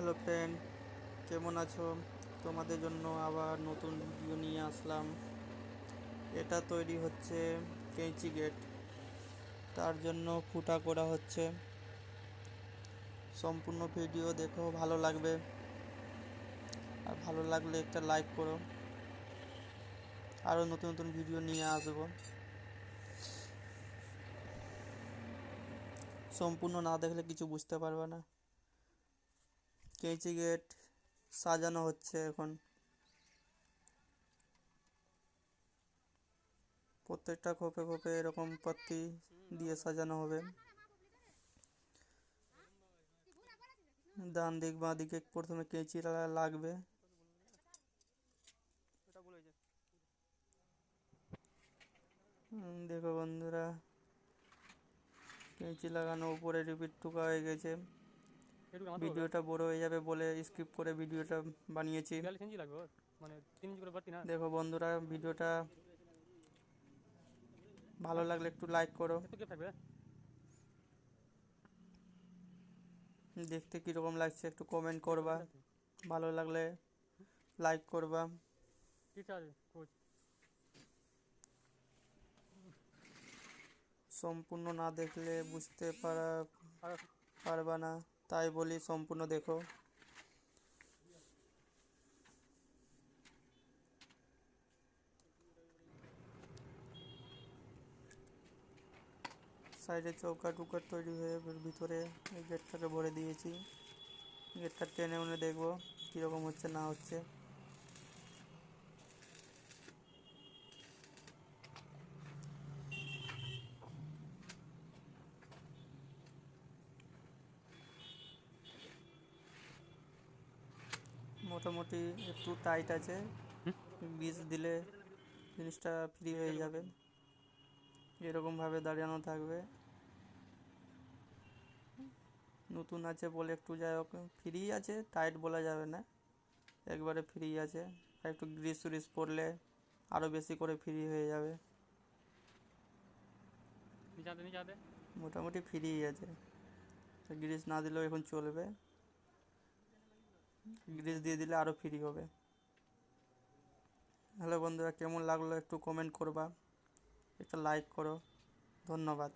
Hello friend, কেমন আছো? তোমাদের জন্য আবার নতুন ভিডিও নিয়ে আসলাম। এটা তৈরি হচ্ছে কেঁচি গেট, তার জন্য ফুটা করা হচ্ছে। সম্পূর্ণ ভিডিও দেখো, ভালো লাগবে। আর ভালো লাগলে একটা লাইক করো। আরও নতুন নতুন ভিডিও নিয়ে আসবো। সম্পূর্ণ না দেখলে কিছু বুঝতে পারবে না। কেঁচি গেট সাজানো হচ্ছে এখন। প্রত্যেকটা খোপে খোপে এরকম পাত্তি দিয়ে সাজানো হবে। ডান দিক বাঁ দিকে প্রথমে কেঁচি লাগবে। দেখো বন্ধুরা, কেঁচি লাগানো উপরে রিপিট টুকা হয়ে গেছে। ভিডিওটা বড় হয়ে যাবে বলে স্কিপ করে ভিডিওটা বানিয়েছি। দেখো বন্ধুরা, ভিডিওটা ভালো লাগলে একটু লাইক করো। দেখতে কীরকম লাগছে একটু কমেন্ট করবা। ভালো লাগলে লাইক করবা। সম্পূর্ণ না দেখলে বুঝতে পারবা না, তাই বলি সম্পূর্ণ দেখো। সাইডে চৌকা টুকা তৈরি হয়ে ভিতরে এই গেটটাকে ভরে দিয়েছি। গেটটা টেনে উনে দেখবো কীরকম হচ্ছে না হচ্ছে। মোটামুটি একটু টাইট আছে, গ্রিস দিলে জিনিসটা ফ্রি হয়ে যাবে। এরকমভাবে দাঁড়ানো থাকবে। নতুন আছে বলে একটু যাই হোক ফ্রি আছে, টাইট বলা যাবে না, একবারে ফ্রি আছে। আর একটু গ্রিস ফ্রিস পড়লে আরও বেশি করে ফ্রি হয়ে যাবে। মোটামুটি ফ্রি আছে, গ্রিস না দিলেও এখন চলবে। গ্রিস দিয়ে দিলে আরও ফ্রি হবে। হ্যালো বন্ধুরা, কেমন লাগলো একটু কমেন্ট করবা, একটা লাইক করো। ধন্যবাদ।